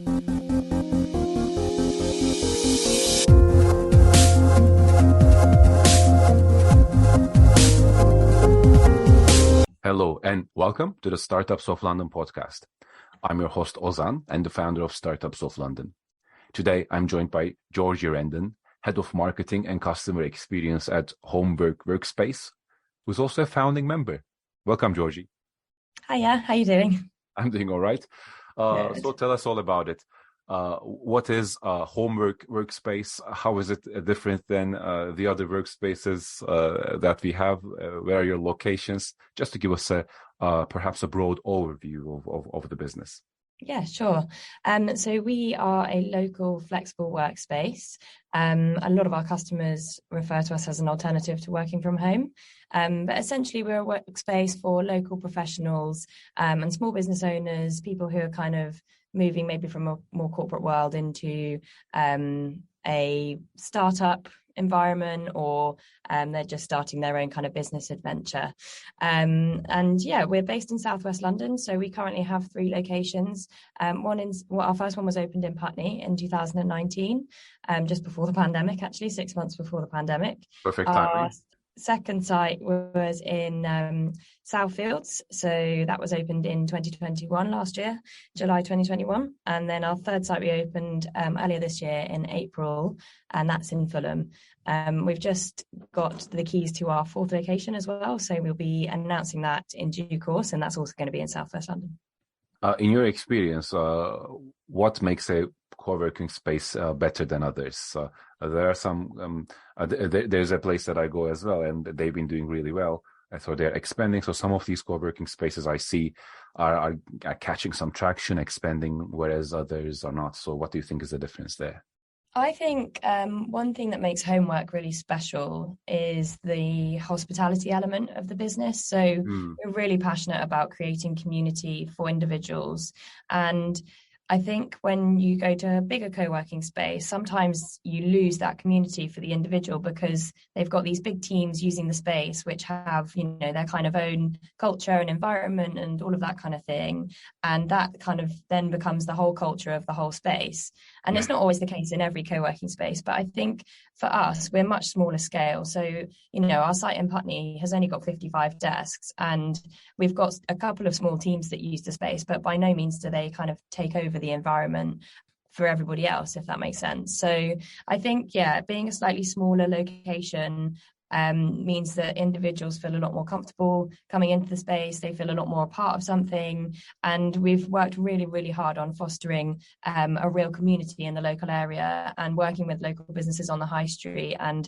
Hello and welcome to the Startups of London podcast. I'm your host Ozan and the founder of Startups of London. Today I'm joined by Georgie Randon, Head of Marketing and Customer Experience at Homework Workspace, who's also a founding member. Welcome, Georgie. Hiya, how you doing? I'm doing all right. So tell us all about it. What is Homework Workspace? How is it different than the other workspaces that we have? Where are your locations? Just to give us perhaps a broad overview of the business. Yeah, sure. So we are a local flexible workspace. A lot of our customers refer to us as an alternative to working from home. But essentially, we're a workspace for local professionals and small business owners, people who are kind of moving maybe from a more corporate world into a startup environment, or they're just starting their own kind of business adventure. And yeah, we're based in Southwest London, so we currently have 3 locations. Our first one was opened in Putney in 2019, just before the pandemic, actually 6 months before the pandemic. Perfect timing. Second site was in Southfields, so that was opened in 2021, last year, July 2021. And then our third site we opened earlier this year in April, and that's in Fulham. We've just got the keys to our 4th location as well, so we'll be announcing that in due course, and that's also going to be in Southwest London. In your experience, what makes a co-working space better than others? There are some. There's a place that I go as well, and they've been doing really well. So they're expanding. So some of these co-working spaces I see are catching some traction, expanding, whereas others are not. So what do you think is the difference there? I think one thing that makes Homework really special is the hospitality element of the business. So we're really passionate about creating community for individuals. And I think when you go to a bigger co-working space, sometimes you lose that community for the individual because they've got these big teams using the space, which have, their kind of own culture and environment and all of that kind of thing. And that kind of then becomes the whole culture of the whole space. And it's not always the case in every co-working space, but I think for us, we're much smaller scale. So, our site in Putney has only got 55 desks, and we've got a couple of small teams that use the space, but by no means do they kind of take over the environment for everybody else, if that makes sense. So I think, being a slightly smaller location means that individuals feel a lot more comfortable coming into the space. They feel a lot more a part of something. And we've worked really, really hard on fostering a real community in the local area and working with local businesses on the high street and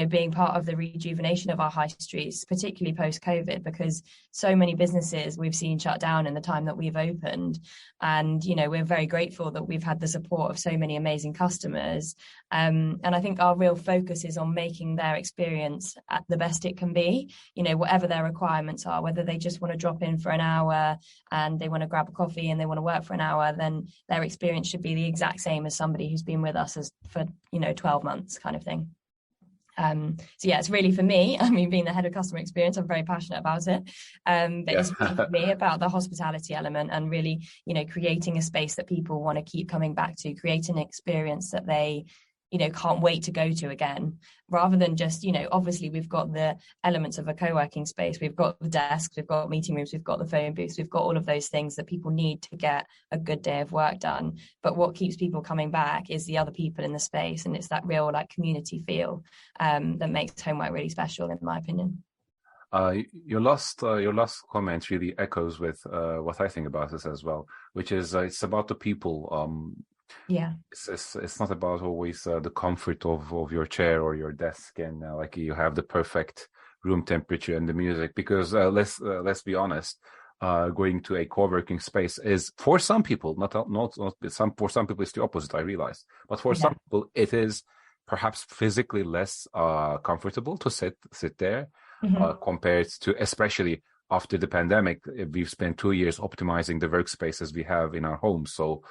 being part of the rejuvenation of our high streets, particularly post-COVID, because so many businesses we've seen shut down in the time that we've opened. And, we're very grateful that we've had the support of so many amazing customers. And I think our real focus is on making their experience at the best it can be, whatever their requirements are, whether they just want to drop in for an hour and they want to grab a coffee and they want to work for an hour, then their experience should be the exact same as somebody who's been with us for 12 months kind of thing. So it's really for me, being the head of customer experience, I'm very passionate about it. But it's really for me about the hospitality element and really, creating a space that people want to keep coming back to, create an experience that they, can't wait to go to again, rather than just, obviously we've got the elements of a co-working space. We've got the desks, we've got meeting rooms, we've got the phone booths, we've got all of those things that people need to get a good day of work done. But what keeps people coming back is the other people in the space. And it's that real community feel that makes Homework really special, in my opinion. Your last comment really echoes with what I think about this as well, which is it's about the people. It's not about always the comfort of your chair or your desk and you have the perfect room temperature and the music, because let's be honest, going to a co-working space is, for some people, for some people it's the opposite, I realize, but for some people it is perhaps physically less comfortable to sit there compared to, especially after the pandemic. We've spent 2 years optimizing the workspaces we have in our homes. So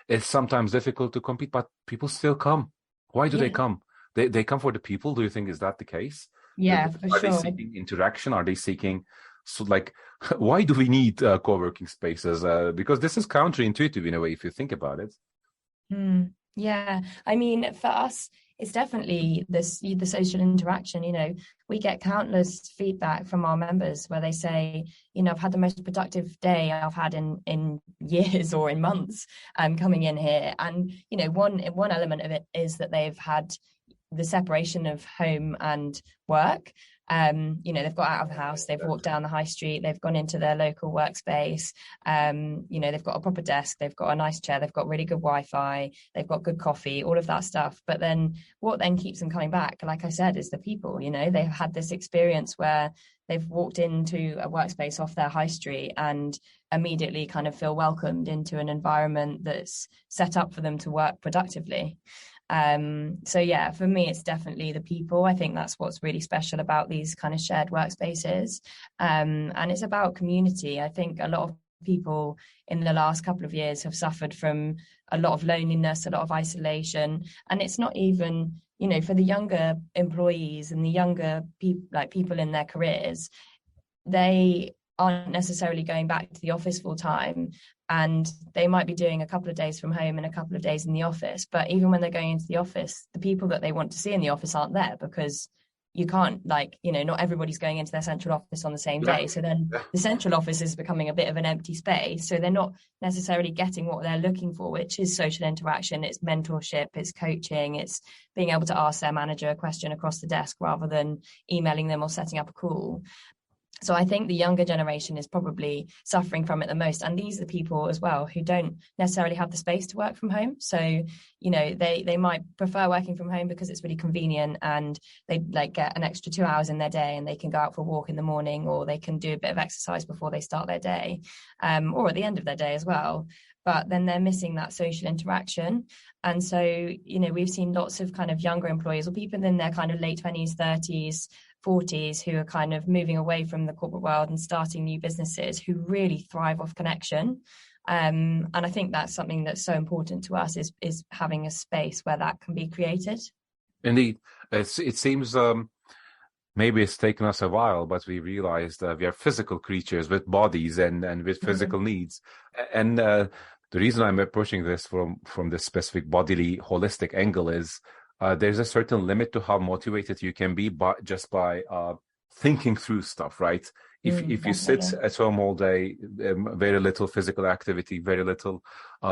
it's sometimes difficult to compete, but people still come. Why do they come? They come for the people. Do you think is that the case? Yeah, for sure. Are they seeking interaction? Are they seeking So like, why do we need co-working spaces? Because this is counterintuitive in a way, if you think about it. Yeah, I mean, for us, it's definitely the social interaction. We get countless feedback from our members where they say, I've had the most productive day I've had in years or in months coming in here. And, one element of it is that they've had the separation of home and work. They've got out of the house, they've walked down the high street, they've gone into their local workspace. They've got a proper desk, they've got a nice chair, they've got really good Wi-Fi, they've got good coffee, all of that stuff. But then what then keeps them coming back, like I said, is the people. They've had this experience where they've walked into a workspace off their high street and immediately kind of feel welcomed into an environment that's set up for them to work productively. So yeah, for me, it's definitely the people. I think that's what's really special about these kind of shared workspaces. And it's about community. I think a lot of people in the last couple of years have suffered from a lot of loneliness, a lot of isolation. And it's not even, for the younger employees and the younger people in their careers, they aren't necessarily going back to the office full time, and they might be doing a couple of days from home and a couple of days in the office. But even when they're going into the office, the people that they want to see in the office aren't there, because you can't, not everybody's going into their central office on the same day. So then the central office is becoming a bit of an empty space. So they're not necessarily getting what they're looking for, which is social interaction, it's mentorship, it's coaching, it's being able to ask their manager a question across the desk rather than emailing them or setting up a call. So I think the younger generation is probably suffering from it the most. And these are the people as well who don't necessarily have the space to work from home. So, they might prefer working from home because it's really convenient, and they get an extra 2 hours in their day, and they can go out for a walk in the morning, or they can do a bit of exercise before they start their day, or at the end of their day as well. But then they're missing that social interaction. And so, we've seen lots of kind of younger employees or people in their kind of late 20s, 30s, 40s who are kind of moving away from the corporate world and starting new businesses, who really thrive off connection. And I think that's something that's so important to us, is having a space where that can be created. Indeed. It seems maybe it's taken us a while, but we realized we are physical creatures with bodies and with physical needs. And the reason I'm approaching this from this specific bodily holistic angle is there's a certain limit to how motivated you can be just by thinking through stuff, right? If you sit at home all day, very little physical activity, very little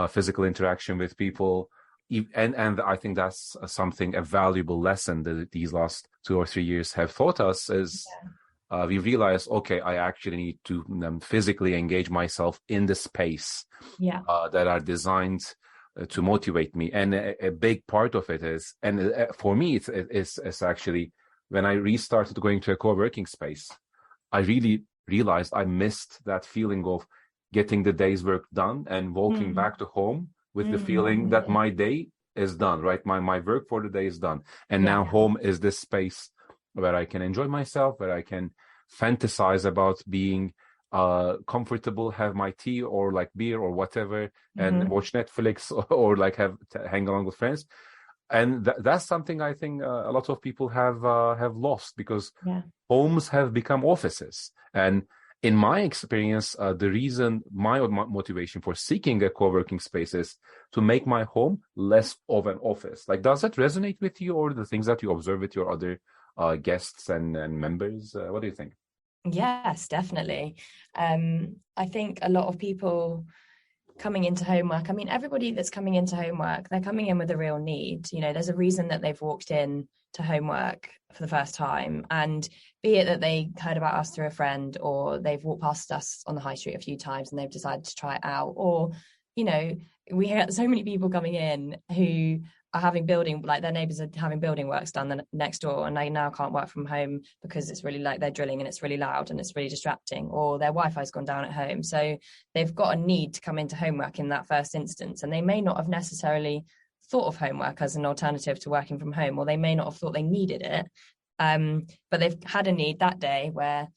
physical interaction with people, and I think that's a valuable lesson that these last 2 or 3 years have taught us is we realize, okay, I actually need to physically engage myself in the space that are designed to motivate me. And a big part of it is, and for me, it's actually when I restarted going to a co-working space, I really realized I missed that feeling of getting the day's work done and walking back to home with the feeling that my day is done, right? My work for the day is done. And now home is this space where I can enjoy myself, where I can fantasize about being comfortable, have my tea or beer or whatever, and watch Netflix or hang along with friends. And that's something I think a lot of people have lost, because homes have become offices. And in my experience, the reason my motivation for seeking a co-working space is to make my home less of an office. Does that resonate with you, or the things that you observe with your other guests and members? What do you think? Yes, definitely. I think a lot of people coming into homework, everybody that's coming into homework, they're coming in with a real need. There's a reason that they've walked in to homework for the first time, and be it that they heard about us through a friend, or they've walked past us on the high street a few times and they've decided to try it out, or we hear so many people coming in who are having their neighbours are having building works done next door, and they now can't work from home because it's really they're drilling and it's really loud and it's really distracting, or their Wi-Fi's gone down at home. So they've got a need to come into homework in that first instance, and they may not have necessarily thought of homework as an alternative to working from home, or they may not have thought they needed it, but they've had a need that day where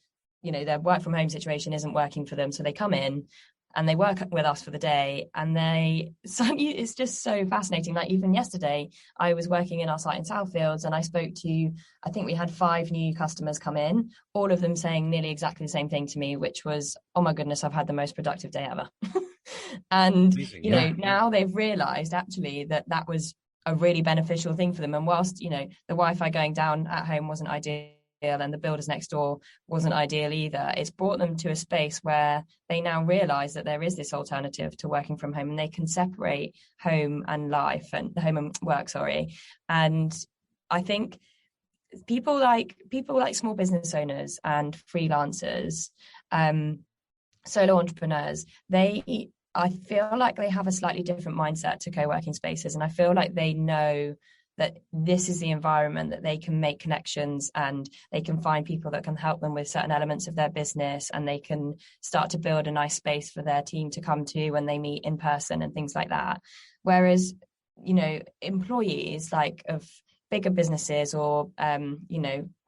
their work from home situation isn't working for them. So they come in, and they work with us for the day, and it's just so fascinating. Like even yesterday, I was working in our site in Southfields, and I think we had 5 new customers come in, all of them saying nearly exactly the same thing to me, which was, oh my goodness, I've had the most productive day ever. And Amazing. now they've realized actually that was a really beneficial thing for them. And whilst the Wi-Fi going down at home wasn't ideal, and the builders next door wasn't ideal either, it's brought them to a space where they now realize that there is this alternative to working from home, and they can separate home and life, and home and work, sorry. And I think people like small business owners and freelancers, solo entrepreneurs, I feel like they have a slightly different mindset to co-working spaces, and I feel like they know that this is the environment that they can make connections, and they can find people that can help them with certain elements of their business, and they can start to build a nice space for their team to come to when they meet in person and things like that. Whereas, employees of bigger businesses or,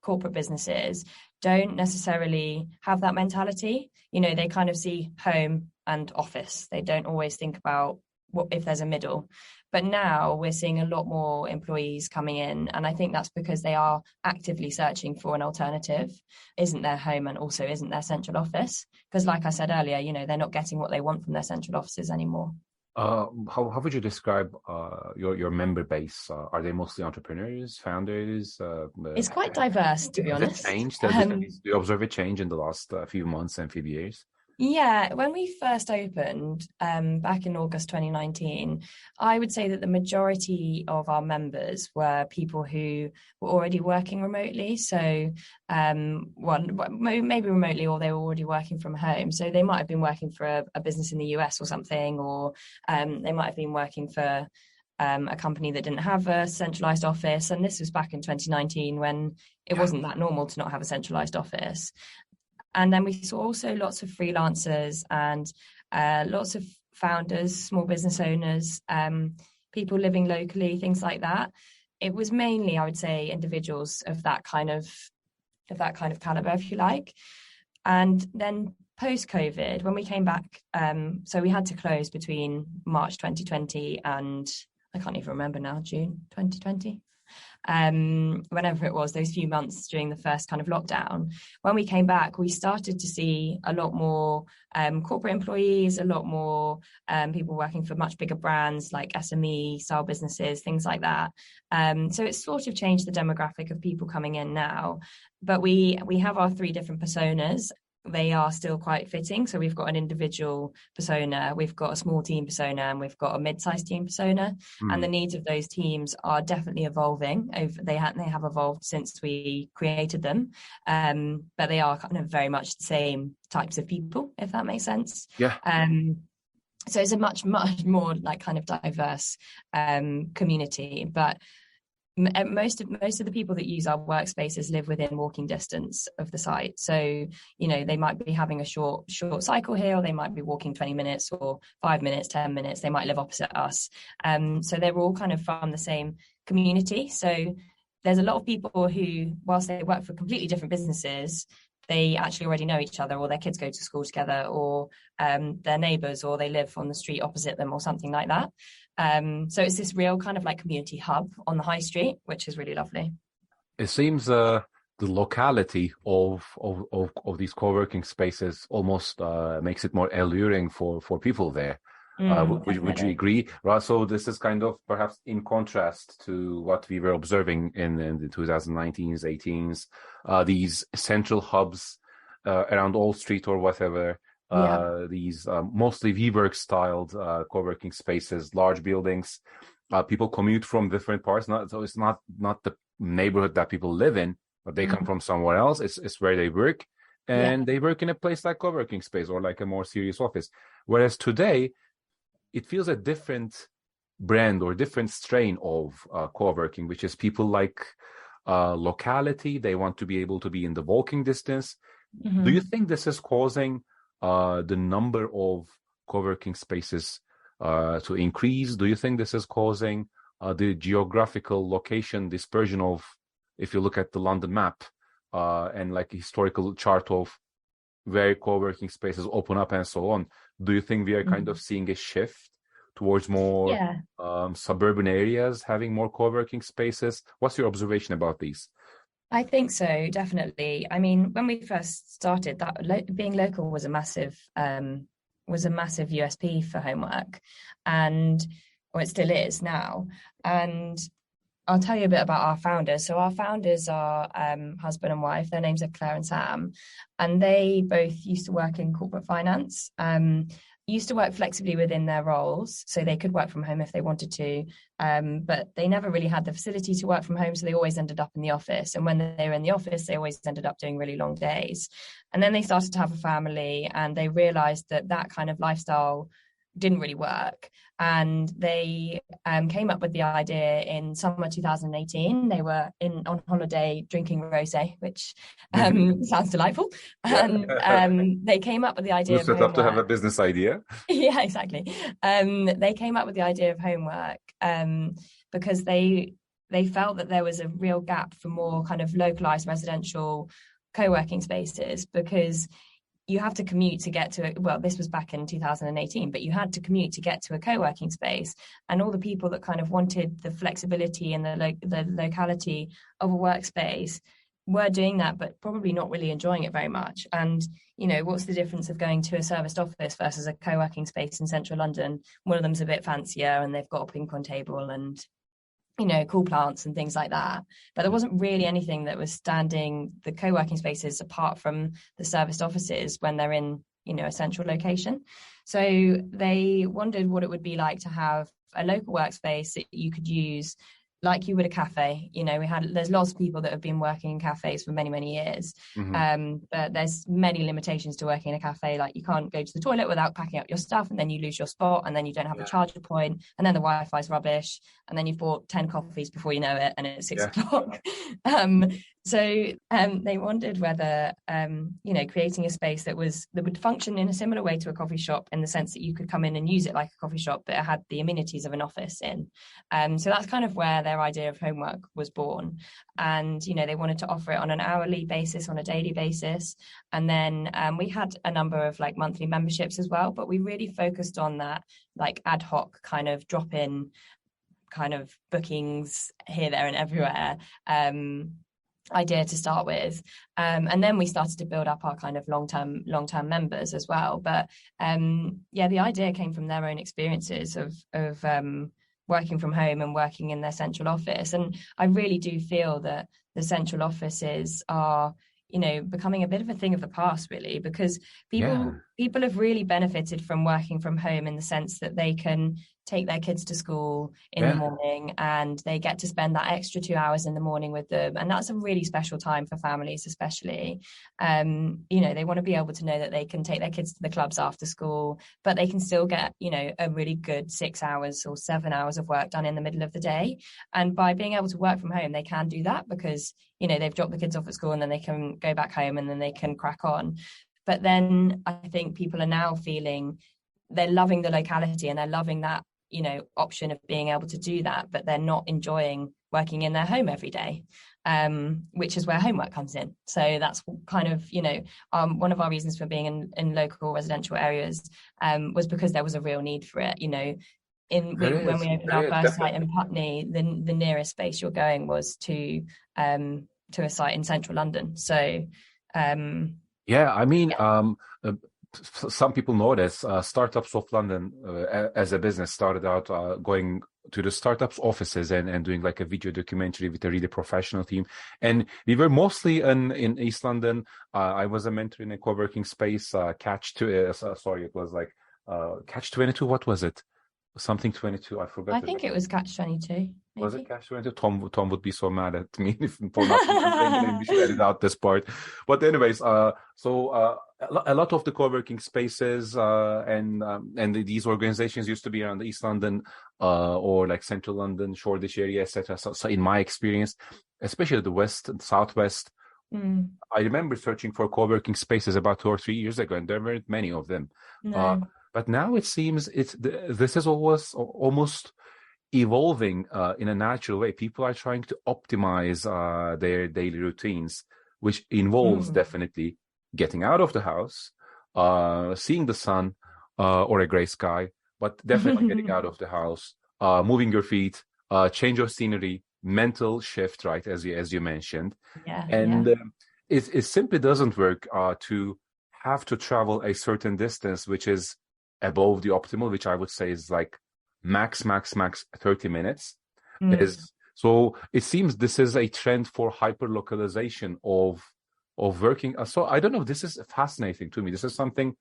corporate businesses don't necessarily have that mentality. They kind of see home and office. They don't always think about what if there's a middle. But now we're seeing a lot more employees coming in, and I think that's because they are actively searching for an alternative. Isn't their home and also isn't their central office? Because like I said earlier, they're not getting what they want from their central offices anymore. How would you describe your member base? Are they mostly entrepreneurs, founders? It's quite diverse, to be honest. Has it changed? Do you observe a change in the last few months and few years? Yeah, when we first opened back in August 2019, I would say that the majority of our members were people who were already working remotely. So, maybe remotely, or they were already working from home. So they might have been working for a business in the US or something, or they might have been working for a company that didn't have a centralized office. And this was back in 2019 when it wasn't that normal to not have a centralized office. And then we saw also lots of freelancers and lots of founders, small business owners, people living locally, things like that. It was mainly, I would say, individuals of that kind of caliber, if you like. And then post-COVID, when we came back, so we had to close between March 2020 and I can't even remember now, June 2020. Whenever it was, those few months during the first kind of lockdown, when we came back, we started to see a lot more corporate employees, a lot more people working for much bigger brands like SME style businesses, things like that. So it's sort of changed the demographic of people coming in now. But we have our 3 different personas. They are still quite fitting. So we've got an individual persona, we've got a small team persona, and we've got a mid-sized team persona. And the needs of those teams are definitely evolving. They have evolved since we created them. But they are kind of very much the same types of people, if that makes sense. Yeah. So it's a much, much more like kind of diverse community. But most of the people that use our workspaces live within walking distance of the site. So, they might be having a short cycle here, or they might be walking 20 minutes or 5 minutes, 10 minutes. They might live opposite us. So they're all kind of from the same community. So there's a lot of people who, whilst they work for completely different businesses, they actually already know each other, or their kids go to school together, or their neighbours, or they live on the street opposite them, or something like that. So it's this real kind of like community hub on the high street, which is really lovely. It seems the locality of these co-working spaces almost makes it more alluring for people there. Would you agree? Right. So this is kind of perhaps in contrast to what we were observing in the 2019s, 18s, these central hubs around Old Street or whatever. These mostly WeWork styled co-working spaces, large buildings. People commute from different parts. So it's not the neighborhood that people live in, but they come from somewhere else. It's where they work, and they work in a place like co-working space or like a more serious office. Whereas today, it feels a different brand or different strain of co-working, which is people like Locality. They want to be able to be in the walking distance. Do you think this is causing the number of co-working spaces to increase? Do you think this is causing the geographical location dispersion of, if you look at the London map and like a historical chart of where co-working spaces open up and so on, do you think we are kind of seeing a shift towards more suburban areas having more co-working spaces? What's your observation about these? I think so, definitely. I mean, when we first started, that being local was a massive USP for homework, and or it still is now. And I'll tell you a bit about our founders. So our founders are husband and wife. Their names are Claire and Sam, and they both used to work in corporate finance. Used to work flexibly within their roles, so they could work from home if they wanted to, but they never really had the facility to work from home, so they always ended up in the office. And when they were in the office, they always ended up doing really long days. And then they started to have a family, and they realized that that kind of lifestyle didn't really work. And they came up with the idea in summer 2018. They were on holiday drinking rosé, which sounds delightful. And they came up with the idea of set homework. Up to have a business idea. Yeah, exactly. They came up with the idea of homework because they felt that there was a real gap for more kind of localized residential co-working spaces, because you have to commute to get to well, this was back in 2018, but you had to commute to get to a co-working space, and all the people that kind of wanted the flexibility and the locality of a workspace were doing that, but probably not really enjoying it very much. And, you know, what's the difference of going to a serviced office versus a co-working space in central London? One of them's a bit fancier and they've got a ping pong table and, you know, cool plants and things like that. But there wasn't really anything that was standing the co-working spaces apart from the serviced offices when they're in, you know, a central location. So they wondered what it would be like to have a local workspace that you could use like you would a cafe. You know, there's lots of people that have been working in cafes for many, many years. But there's many limitations to working in a cafe. Like you can't go to the toilet without packing up your stuff, and then you lose your spot, and then you don't have a charger point, and then the Wi-Fi's rubbish, and then you've bought 10 coffees before you know it, and it's 6 o'clock. So they wondered whether, you know, creating a space that would function in a similar way to a coffee shop, in the sense that you could come in and use it like a coffee shop, but it had the amenities of an office in. So that's kind of where their idea of homework was born. And, you know, they wanted to offer it on an hourly basis, on a daily basis. And then we had a number of like monthly memberships as well, but we really focused on that like ad hoc kind of drop-in kind of bookings here, there and everywhere idea to start with, and then we started to build up our kind of long-term members as well. But the idea came from their own experiences of working from home and working in their central office. And I really do feel that the central offices are, you know, becoming a bit of a thing of the past, really, because people have really benefited from working from home, in the sense that they can take their kids to school in the morning, and they get to spend that extra 2 hours in the morning with them. And that's a really special time for families, especially. You know, they want to be able to know that they can take their kids to the clubs after school, but they can still get, you know, a really good 6 hours or 7 hours of work done in the middle of the day. And by being able to work from home, they can do that because, you know, they've dropped the kids off at school, and then they can go back home, and then they can crack on. But then I think people are now feeling they're loving the locality, and they're loving that, you know, option of being able to do that, but they're not enjoying working in their home every day, which is where homework comes in. So that's kind of, you know, one of our reasons for being in local residential areas was because there was a real need for it. You know, when we opened our first site in Putney, the nearest space you're going was to a site in central London. So some people know this. Startups of London, as a business, started out going to the startups offices and doing like a video documentary with a really professional team. And we were mostly in East London. I was a mentor in a co-working space, Catch 22. What was it? Something 22. I forgot. I think it was Catch 22. Was it Catch 22? Tom would be so mad at me for not saying the name. We should edit out this part. But anyways, a lot of the co-working spaces and these organizations used to be around East London or like Central London, Shoreditch area, etc. So in my experience, especially the West and Southwest, I remember searching for co-working spaces about 2 or 3 years ago, and there weren't many of them. No. But now it seems this is almost evolving in a natural way. People are trying to optimize their daily routines, which involves definitely getting out of the house, seeing the sun or a gray sky, but definitely getting out of the house, moving your feet, change of scenery, mental shift, right, as you mentioned. And it simply doesn't work to have to travel a certain distance, which is above the optimal, which I would say is like max 30 minutes. So it seems this is a trend for hyperlocalization of working. So I don't know, this is fascinating to me. This is something,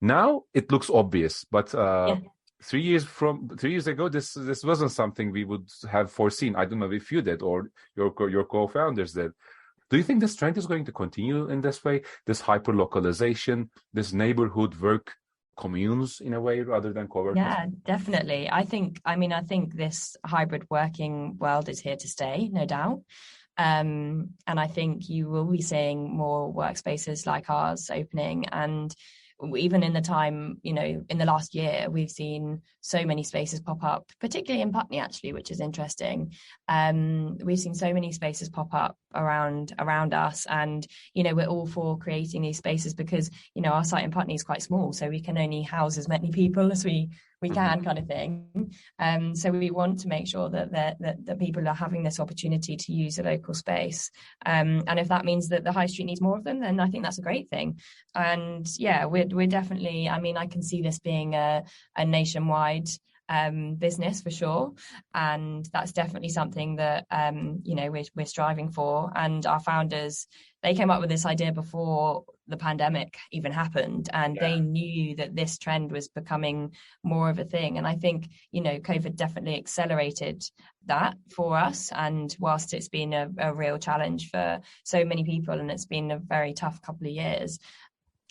now it looks obvious, but 3 years ago, this wasn't something we would have foreseen. I don't know if you did or your co-founders did. Do you think this trend is going to continue in this way? This hyper-localization, this neighborhood work communes in a way rather than co-working? Yeah, definitely. I think this hybrid working world is here to stay, no doubt. And I think you will be seeing more workspaces like ours opening, and even in the time, in the last year, we've seen so many spaces pop up, particularly in Putney, actually, which is interesting. We've seen so many spaces pop up around us, and we're all for creating these spaces because our site in Putney is quite small, so we can only house as many people as we can, kind of thing. So we want to make sure that people are having this opportunity to use a local space. And if that means that the high street needs more of them, then I think that's a great thing. And yeah, we're definitely, I can see this being a nationwide business for sure, and that's definitely something that we're striving for. And our founders, they came up with this idea before the pandemic even happened, and they knew that this trend was becoming more of a thing. And I think COVID definitely accelerated that for us, and whilst it's been a real challenge for so many people and it's been a very tough couple of years,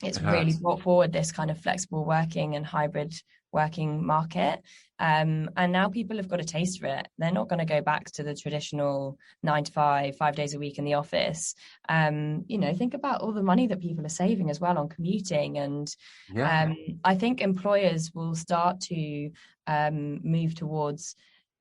it's really brought forward this kind of flexible working and hybrid working market. And now people have got a taste for it. They're not going to go back to the traditional 9 to 5 days a week in the office. Think about all the money that people are saving as well on commuting. And I think employers will start to move towards,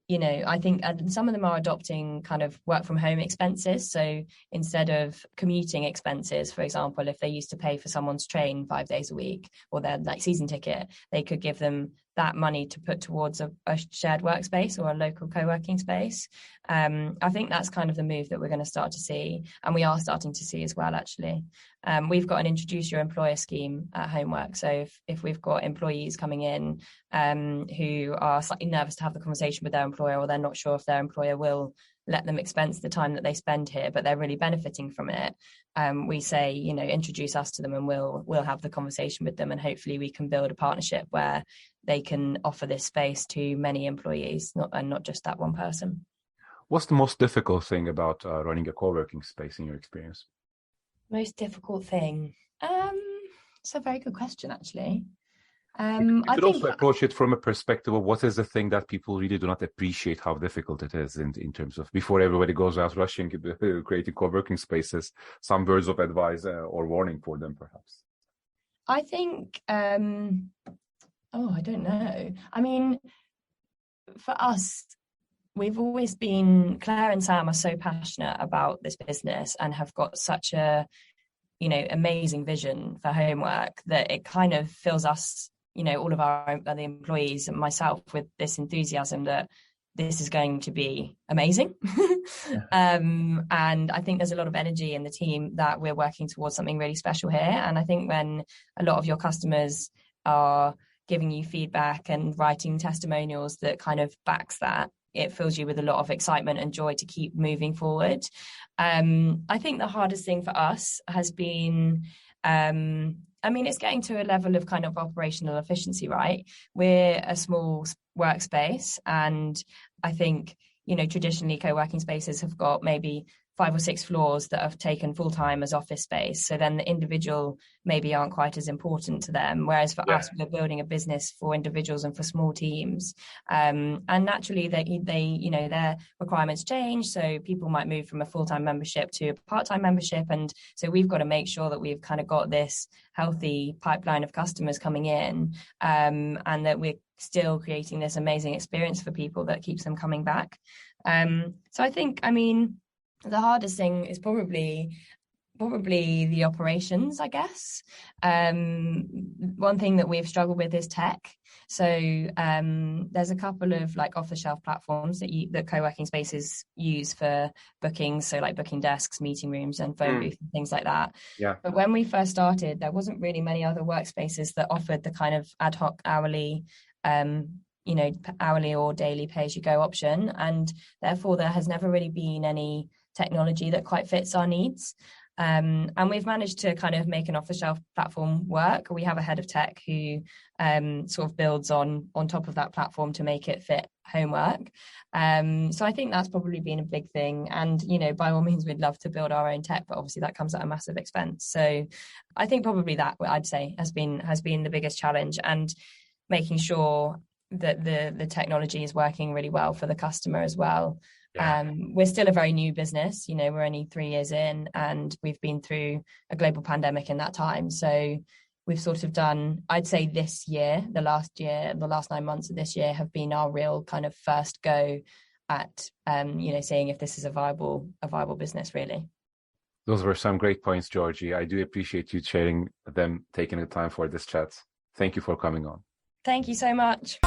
I think some of them are adopting kind of work from home expenses. So instead of commuting expenses, for example, if they used to pay for someone's train 5 days a week or their season ticket, they could give them that money to put towards a shared workspace or a local co-working space. I think that's kind of the move that we're going to start to see, and we are starting to see as well, actually. We've got an introduce your employer scheme at Homework. So if we've got employees coming in who are slightly nervous to have the conversation with their employer, or they're not sure if their employer will let them expense the time that they spend here, but they're really benefiting from it, we say, introduce us to them, and we'll have the conversation with them, and hopefully we can build a partnership where they can offer this space to many employees, not just that one person. What's the most difficult thing about running a co-working space in your experience? Most difficult thing? It's a very good question, actually. You could also approach it from a perspective of what is the thing that people really do not appreciate how difficult it is in terms of, before everybody goes out rushing creating co-working spaces, some words of advice or warning for them, perhaps. I think, I don't know. For us, we've always been, Claire and Sam are so passionate about this business and have got such a, amazing vision for Homework that it kind of fills us, all of the employees and myself with this enthusiasm that this is going to be amazing. And I think there's a lot of energy in the team that we're working towards something really special here. And I think when a lot of your customers are giving you feedback and writing testimonials that kind of backs that, it fills you with a lot of excitement and joy to keep moving forward. I think the hardest thing for us has been, it's getting to a level of kind of operational efficiency, right? We're a small workspace, and I think, traditionally co-working spaces have got maybe 5 or 6 floors that have taken full time as office space. So then the individual maybe aren't quite as important to them. Whereas for us, we're building a business for individuals and for small teams. And naturally they their requirements change. So people might move from a full-time membership to a part-time membership. And so we've got to make sure that we've kind of got this healthy pipeline of customers coming in, and that we're still creating this amazing experience for people that keeps them coming back. So I think, the hardest thing is probably Probably the operations, I guess. One thing that we've struggled with is tech. So there's a couple of like off-the-shelf platforms that co-working spaces use for bookings. So like booking desks, meeting rooms, and phone booths and things like that. Yeah. But when we first started, there wasn't really many other workspaces that offered the kind of ad hoc hourly, hourly or daily pay-as-you-go option. And therefore, there has never really been any technology that quite fits our needs. And we've managed to kind of make an off-the-shelf platform work. We have a head of tech who sort of builds on top of that platform to make it fit homework. So I think that's probably been a big thing. And, by all means, we'd love to build our own tech, but obviously that comes at a massive expense. So I think probably that, I'd say, has been the biggest challenge, and making sure that the technology is working really well for the customer as well. Yeah. We're still a very new business, we're only 3 years in, and we've been through a global pandemic in that time. So we've sort of done, I'd say this year, the last 9 months of this year have been our real kind of first go at, seeing if this is a viable business, really. Those were some great points, Georgie. I do appreciate you sharing them, taking the time for this chat. Thank you for coming on. Thank you so much.